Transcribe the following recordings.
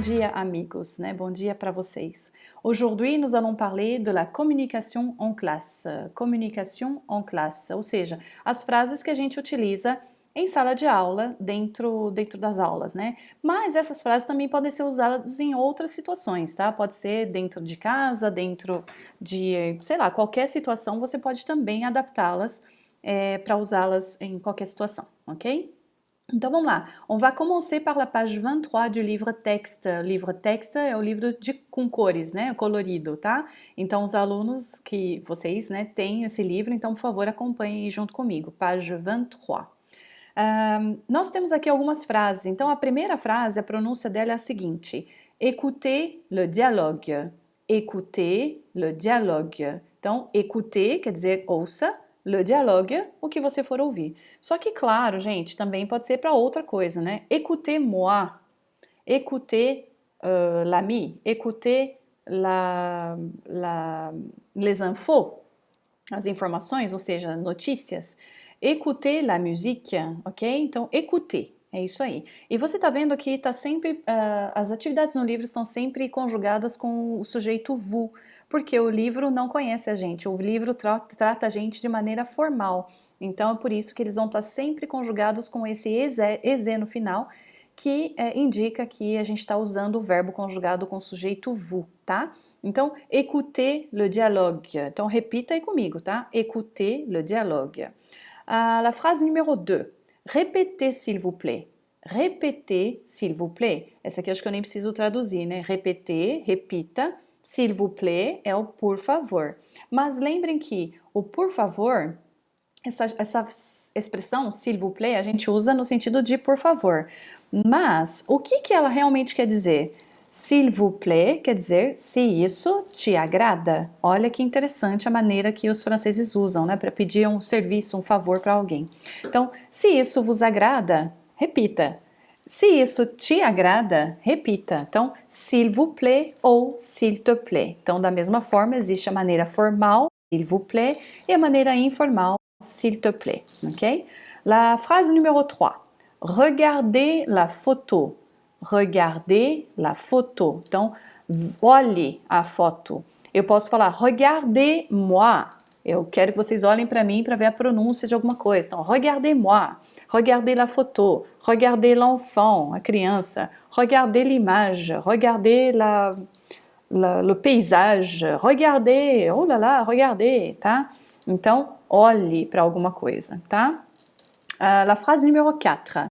dia, amigos, né? Bom dia para vocês. Aujourd'hui, nous allons parler de la communication en classe. Communication en classe, ou seja, as frases que a gente utiliza em sala de aula, dentro das aulas, né? Mas essas frases também podem ser usadas em outras situações, tá? Pode ser dentro de casa, dentro de, sei lá, qualquer situação, você pode também adaptá-las para usá-las em qualquer situação, ok? Então vamos lá, on va commencer par la page 23 du livre texte. O livre texte é o livro com cores, né, colorido, tá? Então os alunos que vocês, né, têm esse livro, então por favor acompanhem junto comigo, page 23. Nós temos aqui algumas frases, então a primeira frase, a pronúncia dela é a seguinte, écoutez le dialogue, écoutez le dialogue. Então, écoutez quer dizer ouça, le dialogue, o que você for ouvir. Só que, claro, gente, também pode ser para outra coisa, né? Écoutez-moi, écoutez l'ami, écoutez les infos, as informações, ou seja, notícias. Écoutez la musique, ok? Então, écoutez. É isso aí. E você tá vendo que tá sempre, as atividades no livro estão sempre conjugadas com o sujeito vous, porque o livro não conhece a gente, o livro trata a gente de maneira formal. Então é por isso que eles vão estar sempre conjugados com esse EZ no final, que indica que a gente está usando o verbo conjugado com o sujeito vous, tá? Então, écoutez le dialogue. Então, repita aí comigo, tá? Écoutez le dialogue. La phrase numéro 2. Répétez, s'il vous plaît. Répétez, s'il vous plaît. Essa aqui acho que eu nem preciso traduzir, né? Répétez, repita. S'il vous plaît é o por favor. Mas lembrem que o por favor, essa expressão, s'il vous plaît, a gente usa no sentido de por favor. Mas o que ela realmente quer dizer? S'il vous plaît quer dizer se isso te agrada. Olha que interessante a maneira que os franceses usam, né, para pedir um serviço, um favor para alguém. Então, se isso vos agrada, repita. Se isso te agrada, repita. Então, s'il vous plaît ou s'il te plaît. Então, da mesma forma, existe a maneira formal, s'il vous plaît, e a maneira informal, s'il te plaît. Ok? La phrase numéro 3. Regardez la photo. Regardez la photo. Então, olhe a foto. Eu posso falar, regardez-moi. Eu quero que vocês olhem para mim para ver a pronúncia de alguma coisa. Então, regardez-moi, regardez la photo, regardez l'enfant, a criança, regardez l'image, regardez le paysage, regardez, oh là là, regardez, tá? Então, olhe para alguma coisa, tá? La phrase numéro 4.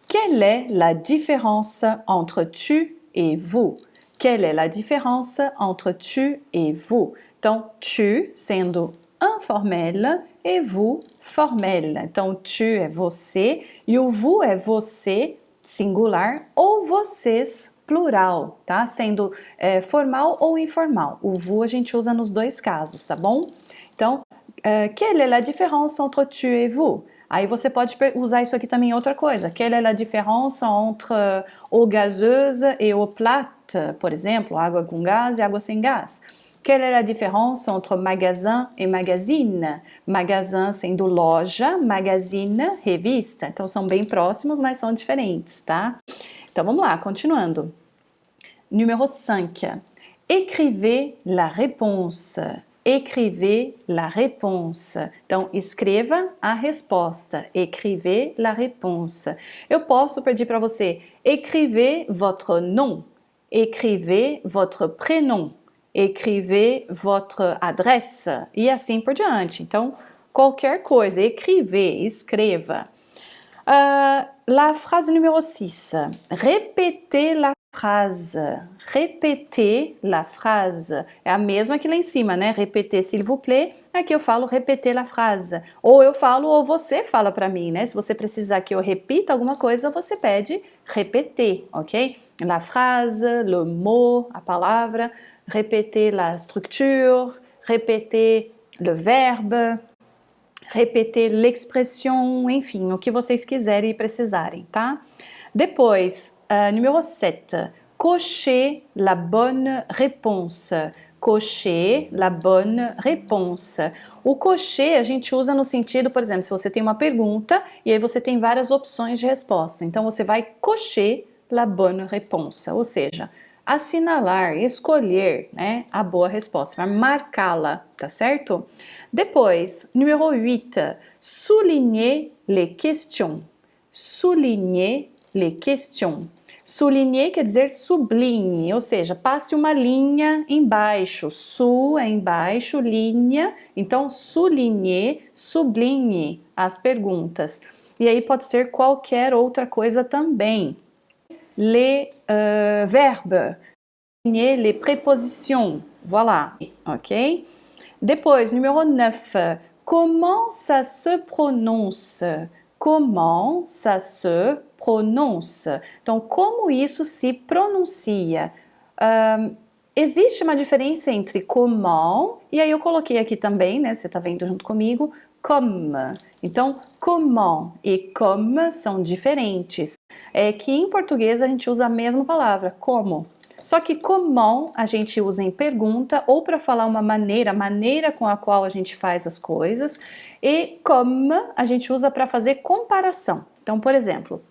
Quelle est la différence entre tu et vous? Quelle est la différence entre tu et vous? Então, tu sendo informel e vous formel. Então, tu é você e o vous é você singular ou vocês plural, tá? Sendo formal ou informal. O vous a gente usa nos dois casos, tá bom? Então, quelle est la différence entre tu et vous? Aí você pode usar isso aqui também em outra coisa. Quelle est la différence entre eau gazeuse et eau plate? Por exemplo, água com gás e água sem gás. Quelle est la différence entre magasin et magazine? Magasin sendo loja, magazine, revista. Então são bem próximos, mas são diferentes, tá? Então vamos lá, continuando. Numéro 5. Écrivez la réponse. Écrivez la réponse. Então, escreva a resposta. Écrivez la réponse. Eu posso pedir para você, écrivez votre nom. Écrivez votre prénom. Écrivez votre adresse. E assim por diante. Então, qualquer coisa. Écrivez, escreva. La phrase numéro 6. Répétez la phrase. Répétez la phrase. É a mesma que lá em cima, né? Répétez, s'il vous plaît. Aqui eu falo répétez la phrase. Ou eu falo, ou você fala para mim, né? Se você precisar que eu repita alguma coisa, você pede répéter, ok? La phrase, le mot, a palavra. Répétez la structure. Répétez le verbe. Répéter l'expression, enfim, o que vocês quiserem e precisarem, tá? Depois, numéro 7. Cochez la bonne réponse. Cocher la bonne réponse. O cocher a gente usa no sentido, por exemplo, se você tem uma pergunta e aí você tem várias opções de resposta. Então, você vai cocher la bonne réponse, ou seja, assinalar, escolher, né, a boa resposta, vai marcá-la, tá certo? Depois, número 8, souligner les questions. Souligner les questions. Souligner quer dizer sublinhe, ou seja, passe uma linha embaixo. Su é embaixo, linha, então souligner, sublinhe as perguntas. E aí pode ser qualquer outra coisa também. Les verbes, les prépositions, voilà, ok? Depois, numéro 9, comment ça se prononce? Comment ça se prononce? Então, como isso se pronuncia? Existe uma diferença entre comment, e aí eu coloquei aqui também, né? Você tá vendo junto comigo, comme. Então, comment e comme são diferentes. É que em português a gente usa a mesma palavra, como. Só que comment a gente usa em pergunta ou para falar uma maneira com a qual a gente faz as coisas, e comme a gente usa para fazer comparação. Então, por exemplo,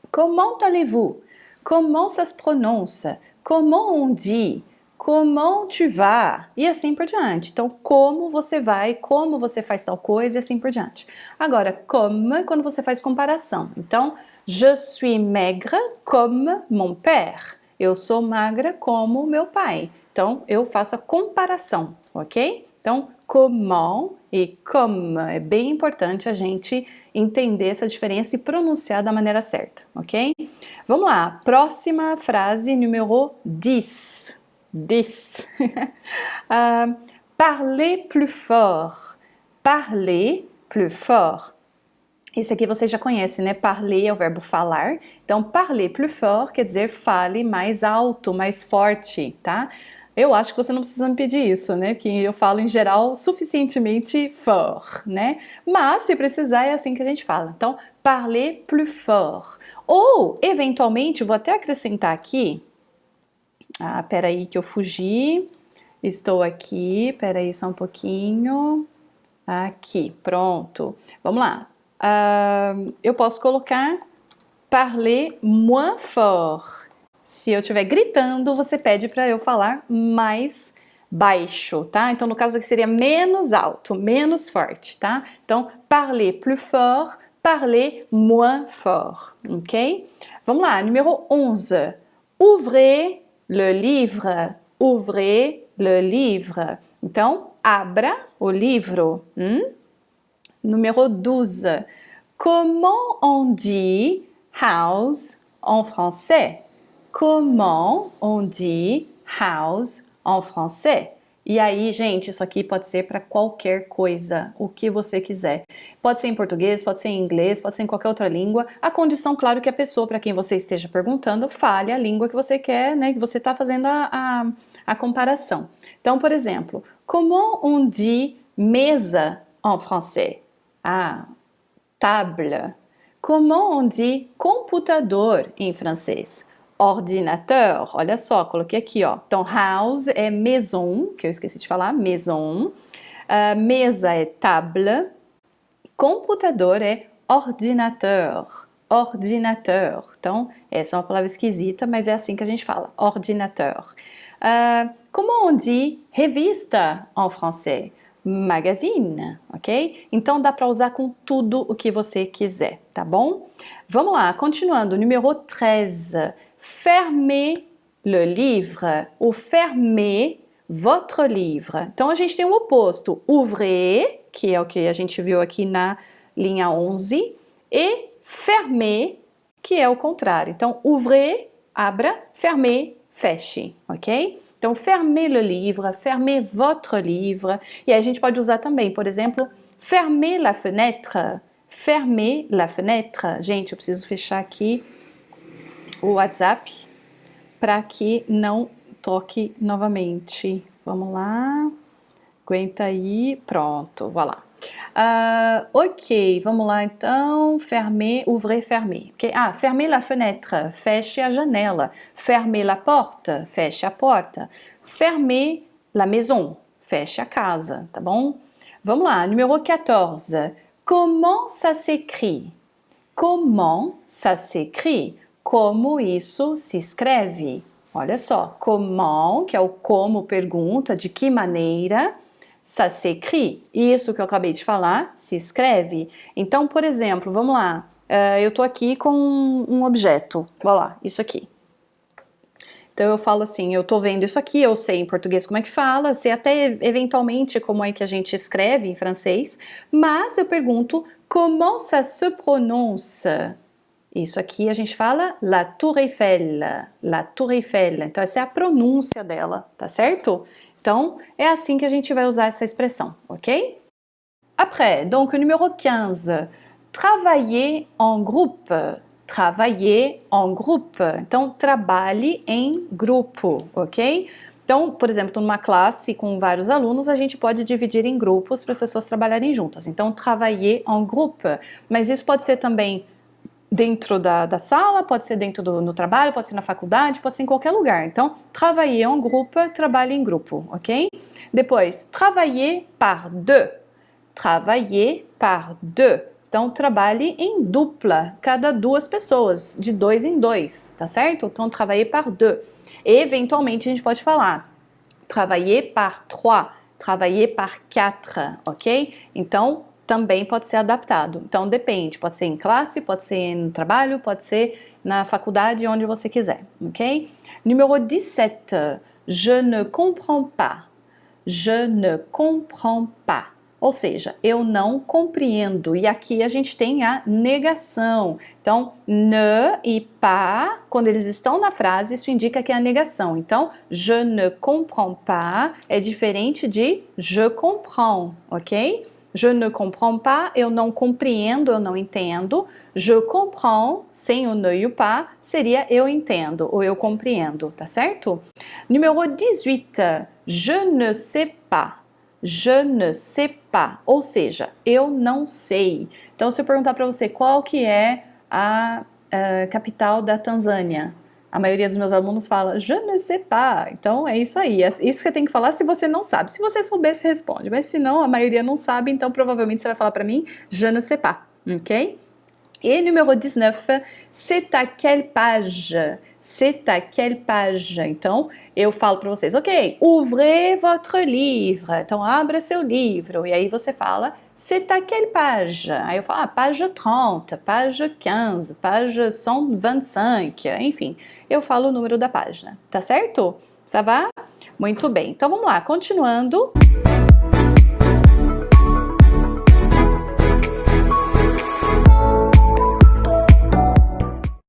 comment allez-vous? Comment ça se prononce? Comment on dit? Comment tu vas? E assim por diante. Então, como você vai, como você faz tal coisa e assim por diante. Agora, comme, quando você faz comparação. Então, je suis maigre comme mon père. Eu sou magra como meu pai. Então, eu faço a comparação, ok? Então, comment e comme. É bem importante a gente entender essa diferença e pronunciar da maneira certa, ok? Vamos lá, próxima frase, número 10. 10. Parler plus fort. Parler plus fort. Esse aqui você já conhece, né? Parler é o verbo falar. Então, parler plus fort quer dizer fale mais alto, mais forte, tá? Eu acho que você não precisa me pedir isso, né? Que eu falo em geral suficientemente fort, né? Mas se precisar é assim que a gente fala. Então, parler plus fort. Ou, eventualmente, vou até acrescentar aqui. Ah, peraí que eu fugi. Estou aqui, peraí só um pouquinho. Aqui, pronto. Vamos lá. Eu posso colocar parler moins fort. Se eu estiver gritando, você pede para eu falar mais baixo, tá? Então, no caso aqui seria menos alto, menos forte, tá? Então, parler plus fort, parler moins fort, ok? Vamos lá, número 11. Ouvrez le livre. Ouvrez le livre. Então, abra o livro. Numéro 12. Comment on dit house en français? Comment on dit house en français? E aí, gente, isso aqui pode ser para qualquer coisa, o que você quiser. Pode ser em português, pode ser em inglês, pode ser em qualquer outra língua. A condição, claro, que a pessoa para quem você esteja perguntando fale a língua que você quer, né? Que você está fazendo a comparação. Então, por exemplo, comment on dit mesa en français? Ah, table. Comment on dit computador em francês? Ordinateur. Olha só, coloquei aqui, ó. Então, house é maison, que eu esqueci de falar, maison. Mesa é table. Computador é ordinateur. Ordinateur. Então, essa é uma palavra esquisita, mas é assim que a gente fala. Ordinateur. Comment on dit revista en français? Magazine, ok? Então dá para usar com tudo o que você quiser, tá bom? Vamos lá, continuando, número 13. Fermez le livre ou fermez votre livre. Então a gente tem o oposto, ouvrez, que é o que a gente viu aqui na linha 11, e fermez, que é o contrário. Então, ouvrez, abra, fermez, feche, ok? Então, fermez le livre, fermez votre livre. E aí a gente pode usar também, por exemplo, fermez la fenêtre. Fermez la fenêtre. Gente, eu preciso fechar aqui o WhatsApp para que não toque novamente. Vamos lá. Aguenta aí. Pronto, voilà. Ok, vamos lá então. Fermez, ouvrez, fermez. Okay? Fermez la fenêtre, feche a janela. Fermez la porte, feche a porta. Fermez la maison, feche a casa, tá bom? Vamos lá, número 14. Comment ça s'écrit? Comment ça s'écrit? como isso se escreve. Olha só, comment, que é o como pergunta, de que maneira, ça s'écrit. Isso que eu acabei de falar, se escreve. Então, por exemplo, vamos lá, eu tô aqui com um objeto, olha lá, isso aqui. Então eu falo assim, eu tô vendo isso aqui, eu sei em português como é que fala, sei até eventualmente como é que a gente escreve em francês, mas eu pergunto, comment ça se prononce? Isso aqui a gente fala La Tour Eiffel, La Tour Eiffel. Então essa é a pronúncia dela, tá certo? Então é assim que a gente vai usar essa expressão, ok? Après, donc o número 15, travailler en groupe. Travailler en groupe. Então, trabalhe em grupo, ok? Então, por exemplo, numa classe com vários alunos, a gente pode dividir em grupos para as pessoas trabalharem juntas. Então, travailler en groupe. Mas isso pode ser também dentro da sala, pode ser dentro no trabalho, pode ser na faculdade, pode ser em qualquer lugar. Então, travailler en groupe, trabalhe em grupo, ok? Depois, travailler par deux. Travailler par deux. Então, trabalhe em dupla, cada duas pessoas, de 2 em 2, tá certo? Então, travailler par deux. Eventualmente, a gente pode falar travailler par trois, travailler par quatre, ok? Então, também pode ser adaptado. Então, depende, pode ser em classe, pode ser no trabalho, pode ser na faculdade, onde você quiser, ok? Número 17, je ne comprends pas. Je ne comprends pas. Ou seja, eu não compreendo. E aqui a gente tem a negação. Então, ne e pas, quando eles estão na frase, isso indica que é a negação. Então, je ne comprends pas é diferente de je comprends, ok? Je ne comprends pas, eu não compreendo, eu não entendo. Je comprends, sem o ne e o pas, seria eu entendo ou eu compreendo, tá certo? Número 18, je ne sais pas. Je ne sais pas, ou seja, eu não sei. Então, se eu perguntar para você qual que é a capital da Tanzânia, a maioria dos meus alunos fala je ne sais pas. Então, é isso aí. É isso que você tem que falar se você não sabe. Se você souber, você responde. Mas se não, a maioria não sabe, então provavelmente você vai falar para mim je ne sais pas, ok? Et numéro 19, c'est à quelle page? C'est à quelle page? Então, eu falo para vocês, ok, ouvrez votre livre. Então, abra seu livro. E aí você fala, c'est à quelle page? Aí eu falo, page 30, page 15, page 125. Enfim, eu falo o número da página. Tá certo? Ça va? Muito bem. Então, vamos lá. Continuando.